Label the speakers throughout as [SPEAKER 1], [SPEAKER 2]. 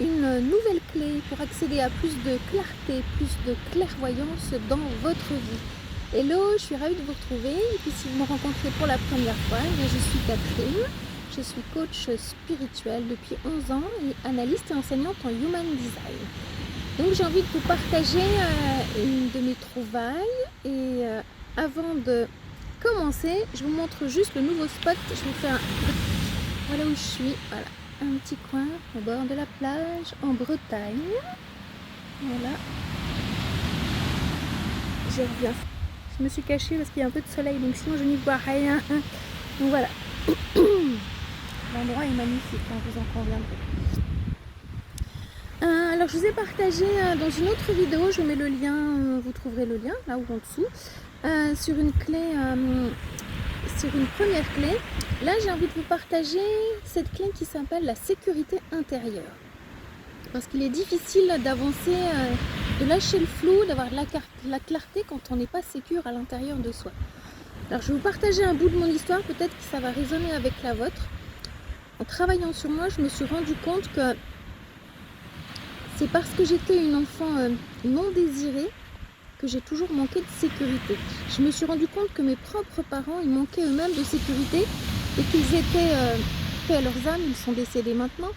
[SPEAKER 1] une nouvelle clé pour accéder à plus de clarté, plus de clairvoyance dans votre vie. Hello, je suis ravie de vous retrouver. Et puis si vous me rencontrez pour la première fois, je suis Catherine. Je suis coach spirituel depuis 11 ans et analyste et enseignante en Human Design. Donc j'ai envie de vous partager une de mes trouvailles. Et avant de commencer, je vous montre juste le nouveau spot. Je vous fais voilà où je suis. Voilà. Un petit coin au bord de la plage en Bretagne. Voilà. Je reviens. Je me suis cachée parce qu'il y a un peu de soleil, donc sinon je n'y vois rien. Donc voilà. L'endroit est magnifique, hein, vous en conviendrez. Alors je vous ai partagé dans une autre vidéo, je mets le lien, vous trouverez le lien là ou en dessous, sur une clé, sur une première clé. Là j'ai envie de vous partager cette clé qui s'appelle la sécurité intérieure. Parce qu'il est difficile d'avancer, de lâcher le flou, d'avoir de la clarté quand on n'est pas sécure à l'intérieur de soi. Alors je vais vous partager un bout de mon histoire, peut-être que ça va résonner avec la vôtre. En travaillant sur moi, je me suis rendu compte que c'est parce que j'étais une enfant non désirée que j'ai toujours manqué de sécurité. Je me suis rendu compte que mes propres parents, ils manquaient eux-mêmes de sécurité et qu'ils étaient, paix à leurs âmes, ils sont décédés maintenant,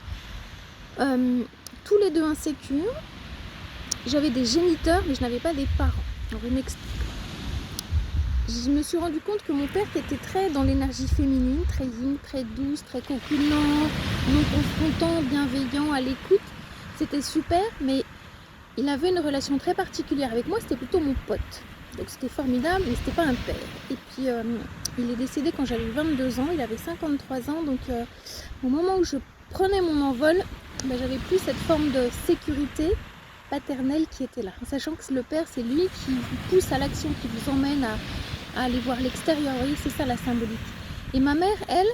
[SPEAKER 1] tous les deux insécures. J'avais des géniteurs, mais je n'avais pas des parents. Alors, je m'explique. Je me suis rendu compte que mon père, qui était très dans l'énergie féminine, très yin, très douce, très coquinant, non confrontant, bienveillant, à l'écoute, c'était super, mais il avait une relation très particulière avec moi, c'était plutôt mon pote. Donc c'était formidable, mais c'était pas un père. Et puis il est décédé quand j'avais 22 ans, il avait 53 ans, donc au moment où je prenais mon envol, j'avais plus cette forme de sécurité paternelle qui était là. Sachant que le père, c'est lui qui vous pousse à l'action, qui vous emmène à aller voir l'extérieur. Vous voyez, c'est ça la symbolique. Et ma mère, elle,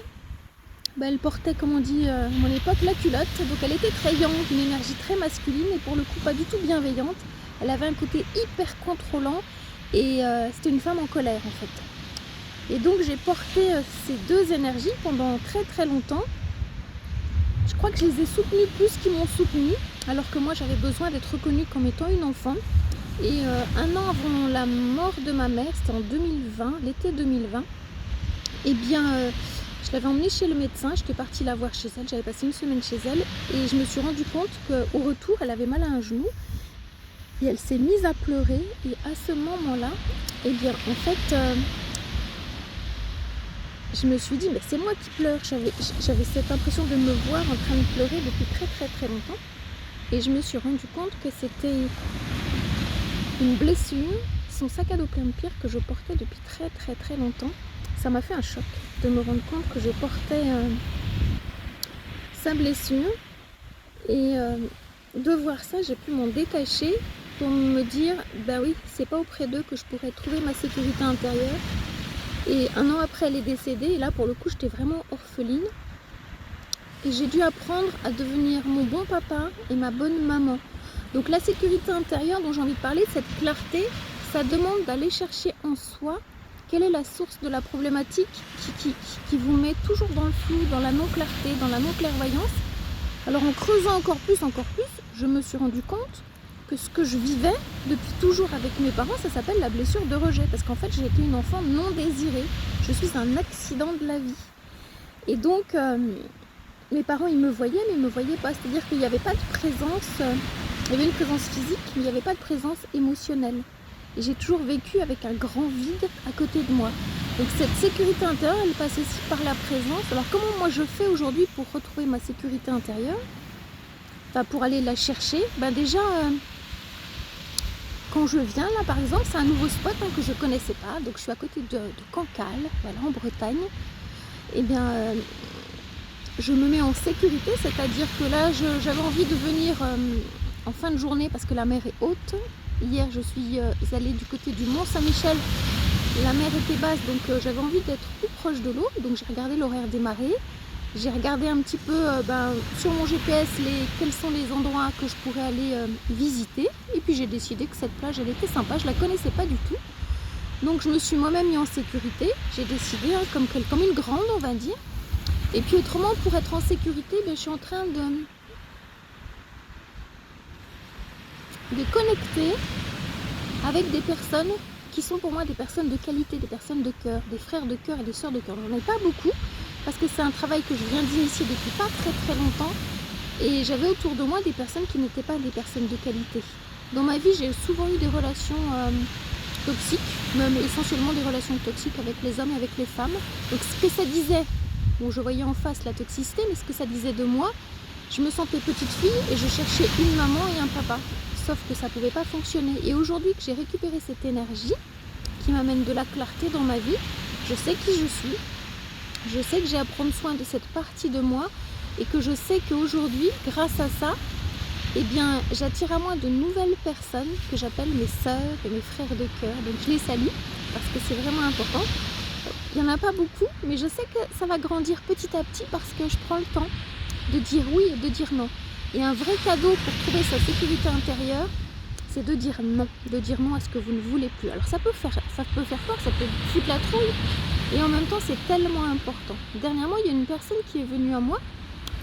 [SPEAKER 1] elle portait, comme on dit à mon époque, la culotte. Donc elle était très yang, une énergie très masculine et pour le coup pas du tout bienveillante. Elle avait un côté hyper contrôlant et c'était une femme en colère en fait. Et donc j'ai porté ces deux énergies pendant très très longtemps. Je crois que je les ai soutenues plus qu'ils m'ont soutenue, alors que moi j'avais besoin d'être reconnue comme étant une enfant. Et un an avant la mort de ma mère, c'était en 2020, l'été 2020, eh bien je l'avais emmenée chez le médecin, j'étais partie la voir chez elle, j'avais passé une semaine chez elle et je me suis rendu compte qu'au retour elle avait mal à un genou et elle s'est mise à pleurer et à ce moment-là, eh bien en fait je me suis dit mais c'est moi qui pleure, j'avais cette impression de me voir en train de pleurer depuis très très très longtemps et je me suis rendu compte que c'était une blessure, son sac à dos plein de pierres que je portais depuis très très très longtemps. Ça m'a fait un choc de me rendre compte que je portais sa blessure et de voir ça, j'ai pu m'en détacher pour me dire bah oui, c'est pas auprès d'eux que je pourrais trouver ma sécurité intérieure. Et un an après, elle est décédée et là pour le coup j'étais vraiment orpheline et j'ai dû apprendre à devenir mon bon papa et ma bonne maman. Donc la sécurité intérieure dont j'ai envie de parler, cette clarté, ça demande d'aller chercher en soi quelle est la source de la problématique qui vous met toujours dans le flou, dans la non-clarté, dans la non-clairvoyance. Alors en creusant encore plus, je me suis rendu compte que ce que je vivais depuis toujours avec mes parents, ça s'appelle la blessure de rejet. Parce qu'en fait, j'ai été une enfant non désirée. Je suis un accident de la vie. Et donc, mes parents, ils me voyaient, mais ils ne me voyaient pas. C'est-à-dire qu'il n'y avait pas de présence, il y avait une présence physique, mais il n'y avait pas de présence émotionnelle. Et j'ai toujours vécu avec un grand vide à côté de moi. Donc cette sécurité intérieure, elle passe aussi par la présence. Alors comment moi je fais aujourd'hui pour retrouver ma sécurité intérieure, enfin pour aller la chercher, déjà quand je viens là par exemple, c'est un nouveau spot que je ne connaissais pas. Donc je suis à côté de Cancale, voilà, en Bretagne. Et bien je me mets en sécurité, c'est-à-dire que là j'avais envie de venir en fin de journée parce que la mer est haute. Hier, je suis allée du côté du Mont Saint-Michel. La mer était basse, donc j'avais envie d'être plus proche de l'eau. Donc j'ai regardé l'horaire des marées. J'ai regardé un petit peu sur mon GPS quels sont les endroits que je pourrais aller visiter. Et puis j'ai décidé que cette plage, elle était sympa. Je ne la connaissais pas du tout. Donc je me suis moi-même mis en sécurité. J'ai décidé, comme une grande, on va dire. Et puis autrement, pour être en sécurité, je suis en train de connecter avec des personnes qui sont pour moi des personnes de qualité, des personnes de cœur, des frères de cœur et des sœurs de cœur. J'en ai pas beaucoup parce que c'est un travail que je viens d'initier depuis pas très longtemps et j'avais autour de moi des personnes qui n'étaient pas des personnes de qualité. Dans ma vie, j'ai souvent eu des relations toxiques, même essentiellement des relations toxiques avec les hommes et avec les femmes. Donc ce que ça disait, bon, je voyais en face la toxicité, mais ce que ça disait de moi, je me sentais petite fille et je cherchais une maman et un papa. Sauf que ça ne pouvait pas fonctionner. Et aujourd'hui que j'ai récupéré cette énergie qui m'amène de la clarté dans ma vie, je sais qui je suis, je sais que j'ai à prendre soin de cette partie de moi et que je sais qu'aujourd'hui, grâce à ça, eh bien, j'attire à moi de nouvelles personnes que j'appelle mes sœurs et mes frères de cœur. Donc je les salue parce que c'est vraiment important. Il n'y en a pas beaucoup, mais je sais que ça va grandir petit à petit parce que je prends le temps de dire oui et de dire non. Et un vrai cadeau pour trouver sa sécurité intérieure, c'est de dire non à ce que vous ne voulez plus. Alors ça peut faire peur, ça peut foutre la trouille, et en même temps c'est tellement important. Dernièrement, il y a une personne qui est venue à moi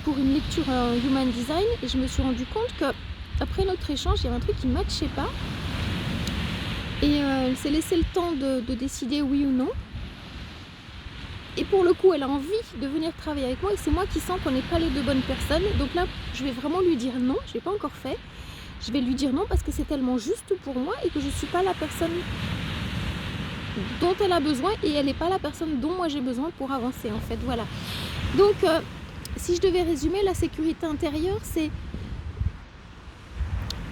[SPEAKER 1] pour une lecture Human Design, et je me suis rendu compte que après notre échange, il y avait un truc qui ne matchait pas, et elle s'est laissé le temps de décider oui ou non. Et pour le coup, elle a envie de venir travailler avec moi et c'est moi qui sens qu'on n'est pas les deux bonnes personnes. Donc là, je vais vraiment lui dire non, je ne l'ai pas encore fait. Je vais lui dire non parce que c'est tellement juste pour moi et que je ne suis pas la personne dont elle a besoin et elle n'est pas la personne dont moi j'ai besoin pour avancer en fait. Voilà. Donc, si je devais résumer, la sécurité intérieure, c'est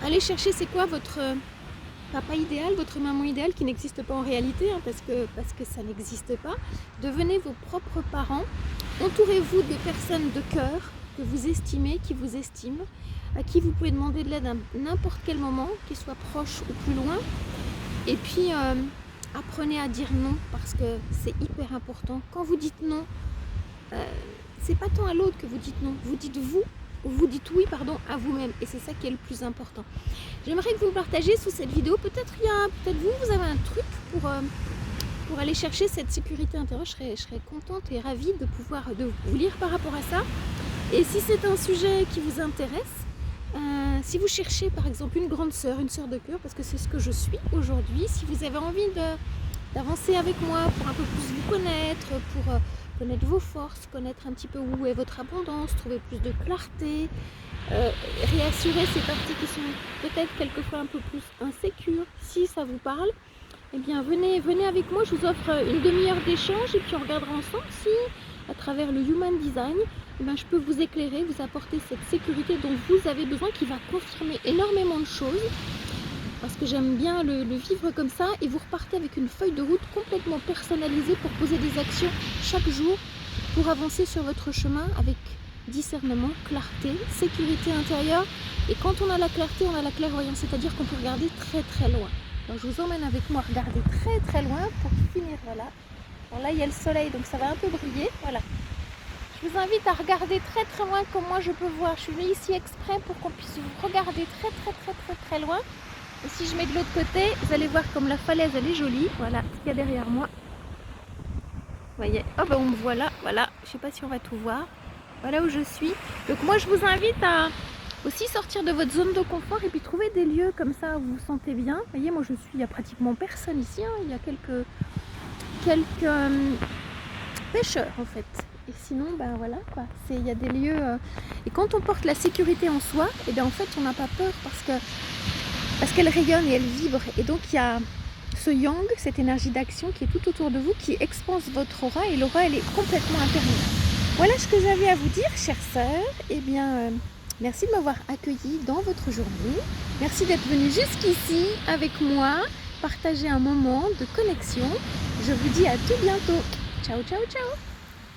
[SPEAKER 1] aller chercher c'est quoi votre papa idéal, votre maman idéale qui n'existe pas en réalité, hein, parce que ça n'existe pas. Devenez vos propres parents. Entourez-vous de personnes de cœur que vous estimez, qui vous estiment, à qui vous pouvez demander de l'aide à n'importe quel moment, qu'ils soient proches ou plus loin. Et puis, apprenez à dire non parce que c'est hyper important. Quand vous dites non, c'est pas tant à l'autre que vous dites non. Vous dites vous dites oui à vous-même et c'est ça qui est le plus important. J'aimerais que vous me partagiez sous cette vidéo, peut-être vous avez un truc pour aller chercher cette sécurité intérieure. Je serais contente et ravie de pouvoir vous lire par rapport à ça. Et si c'est un sujet qui vous intéresse, si vous cherchez par exemple une grande sœur, une sœur de cœur, parce que c'est ce que je suis aujourd'hui, si vous avez envie d'avancer avec moi pour un peu plus vous connaître, pour connaître vos forces, connaître un petit peu où est votre abondance, trouver plus de clarté, réassurer ces parties qui sont peut-être quelquefois un peu plus insécures, si ça vous parle, eh bien venez avec moi, je vous offre une demi-heure d'échange et puis on regardera ensemble si, à travers le Human Design, eh bien, je peux vous éclairer, vous apporter cette sécurité dont vous avez besoin, qui va confirmer énormément de choses. Parce que j'aime bien le vivre comme ça et vous repartez avec une feuille de route complètement personnalisée pour poser des actions chaque jour pour avancer sur votre chemin avec discernement, clarté, sécurité intérieure. Et quand on a la clarté, on a la clairvoyance, c'est-à-dire qu'on peut regarder très loin. Alors je vous emmène avec moi regarder très loin pour finir, voilà. Alors là il y a le soleil donc ça va un peu briller, voilà. Je vous invite à regarder très loin comme moi je peux voir. Je suis venue ici exprès pour qu'on puisse regarder très loin. Et si je mets de l'autre côté, vous allez voir comme la falaise elle est jolie. Voilà ce qu'il y a derrière moi. Vous voyez, oh ben on me voit là, voilà. Je ne sais pas si on va tout voir. Voilà où je suis. Donc moi je vous invite à aussi sortir de votre zone de confort et puis trouver des lieux comme ça où vous vous sentez bien. Vous voyez, moi je suis, il n'y a pratiquement personne ici. Hein. Il y a quelques pêcheurs en fait. Et sinon, ben voilà quoi. Il y a des lieux. Et quand on porte la sécurité en soi, et bien en fait on n'a pas peur parce qu'elle rayonne et elle vibre. Et donc il y a ce yang, cette énergie d'action qui est tout autour de vous, qui expanse votre aura et l'aura elle est complètement intérieure. Voilà ce que j'avais à vous dire, chères sœurs. Et bien, merci de m'avoir accueilli dans votre journée. Merci d'être venu jusqu'ici avec moi, partager un moment de connexion. Je vous dis à tout bientôt. Ciao.